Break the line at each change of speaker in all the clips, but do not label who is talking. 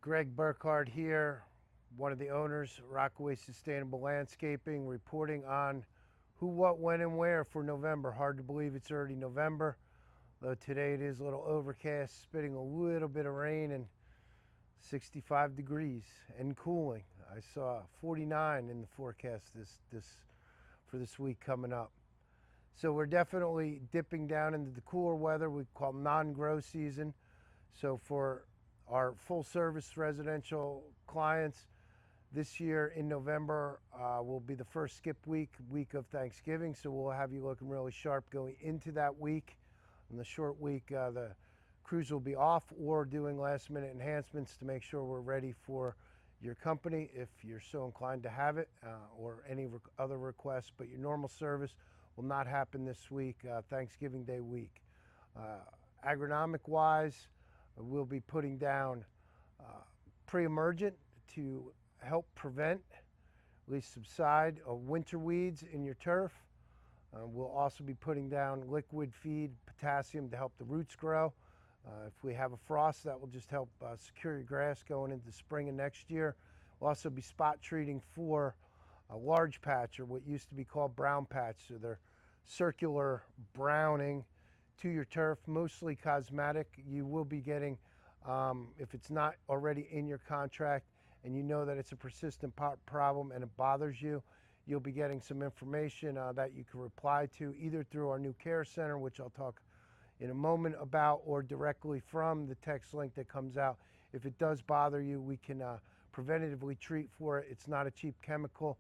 Greg Burkhardt here, one of the owners, Rockaway Sustainable Landscaping, reporting on who, what, when, and where for November. Hard to believe it's already November, though today it is a little overcast, spitting a little bit of rain and 65 degrees and cooling. I saw 49 in the forecast for this week coming up. So we're definitely dipping down into the cooler weather we call non-grow season. So for our full service residential clients, this year in November will be the first skip week of Thanksgiving. So we'll have you looking really sharp going into that week. In the short week, the crews will be off or doing last minute enhancements to make sure we're ready for your company if you're so inclined to have it, or any other requests. But your normal service will not happen this week, Thanksgiving Day week. Agronomic wise, we'll be putting down pre-emergent to help prevent, at least subside, winter weeds in your turf. We'll also be putting down liquid feed, potassium, to help the roots grow. If we have a frost, that will just help secure your grass going into spring of next year. We'll also be spot treating for a large patch, or what used to be called brown patch. So they're circular browning to your turf, mostly cosmetic. You will be getting, if it's not already in your contract and you know that it's a persistent problem and it bothers you, you'll be getting some information that you can reply to either through our new care center, which I'll talk in a moment about, or directly from the text link that comes out. If it does bother you, we can preventatively treat for it. It's not a cheap chemical,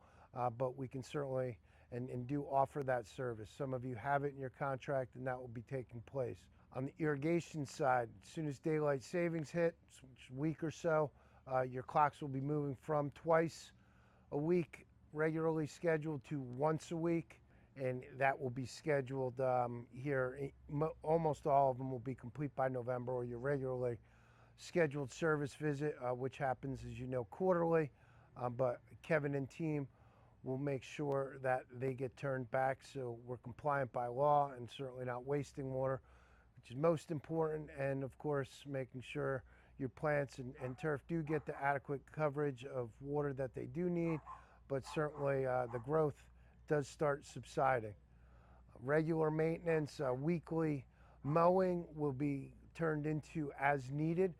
but we can certainly and do offer that service. Some of you have it in your contract, and that will be taking place. On the irrigation side, as soon as daylight savings hit, a week or so, your clocks will be moving from twice a week regularly scheduled to once a week, and that will be scheduled here. Almost all of them will be complete by November, or your regularly scheduled service visit, which happens, as you know, quarterly. But Kevin and team will make sure that they get turned back, so we're compliant by law and certainly not wasting water, which is most important. And of course, making sure your plants and turf do get the adequate coverage of water that they do need, but certainly the growth does start subsiding. Regular maintenance, weekly mowing will be turned into as needed.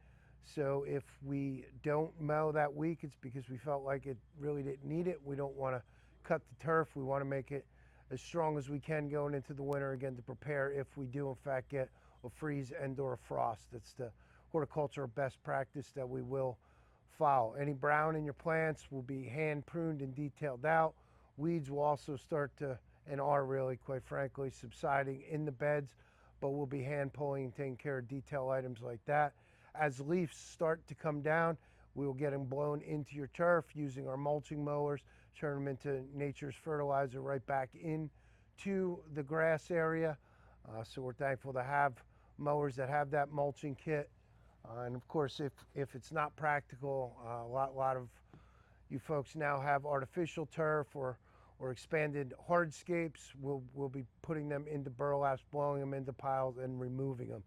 So if we don't mow that week, it's because we felt like it really didn't need it. We don't want to cut the turf. We want to make it as strong as we can going into the winter, again, to prepare if we do in fact get a freeze and or a frost. That's the horticultural best practice that we will follow. Any brown in your plants will be hand pruned and detailed out. Weeds will also start to, and are really, quite frankly, subsiding in the beds, but we'll be hand pulling and taking care of detail items like that. As leaves start to come down, we will get them blown into your turf using our mulching mowers, turn them into nature's fertilizer right back into the grass area. So we're thankful to have mowers that have that mulching kit. And of course, if it's not practical, a lot of you folks now have artificial turf or expanded hardscapes. We'll be putting them into burlaps, blowing them into piles, and removing them.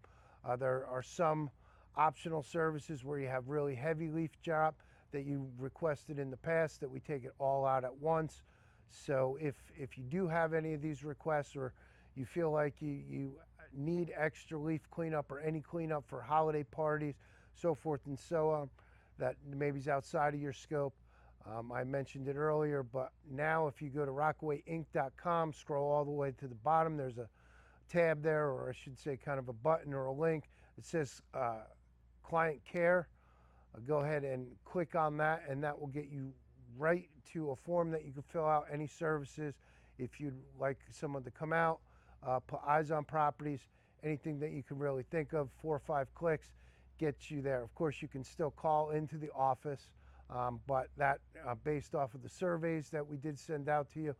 There are some optional services where you have really heavy leaf drop that you requested in the past, that we take it all out at once. So if you do have any of these requests, or you feel like you need extra leaf cleanup or any cleanup for holiday parties, so forth and so on, that maybe is outside of your scope, I mentioned it earlier, but now if you go to rockawayinc.com, scroll all the way to the bottom, there's a tab there, or I should say kind of a button or a link. It says client care. Go ahead and click on that, and that will get you right to a form that you can fill out any services. If you'd like someone to come out, put eyes on properties, anything that you can really think of, 4 or 5 clicks gets you there. Of course, you can still call into the office, but that based off of the surveys that we did send out to you,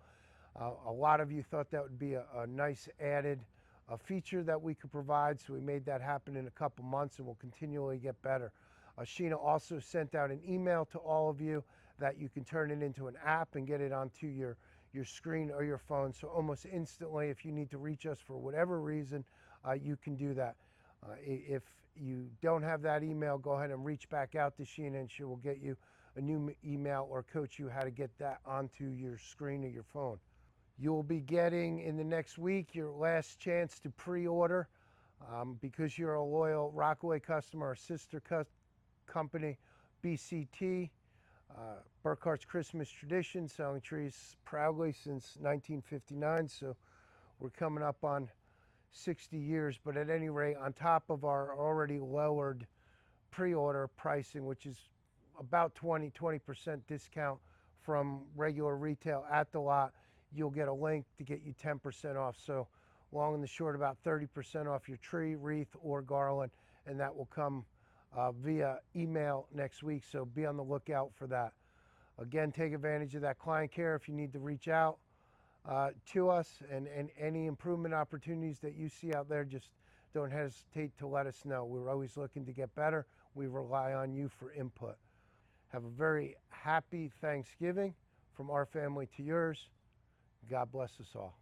a lot of you thought that would be a nice added feature that we could provide, so we made that happen in a couple months, and we'll continually get better. Sheena also sent out an email to all of you that you can turn it into an app and get it onto your screen or your phone. So almost instantly, if you need to reach us for whatever reason, you can do that. If you don't have that email, go ahead and reach back out to Sheena, and she will get you a new email or coach you how to get that onto your screen of your phone. You'll be getting in the next week your last chance to pre-order. Because you're a loyal Rockaway customer, our sister company, BCT, Burkhart's Christmas Tradition, selling trees proudly since 1959. So we're coming up on 60 years. But at any rate, on top of our already lowered pre-order pricing, which is about 20% discount from regular retail at the lot, you'll get a link to get you 10% off. So long and the short, about 30% off your tree, wreath, or garland, and that will come via email next week. So be on the lookout for that. Again, take advantage of that client care if you need to reach out to us, and any improvement opportunities that you see out there, just don't hesitate to let us know. We're always looking to get better. We rely on you for input. Have a very happy Thanksgiving from our family to yours. God bless us all.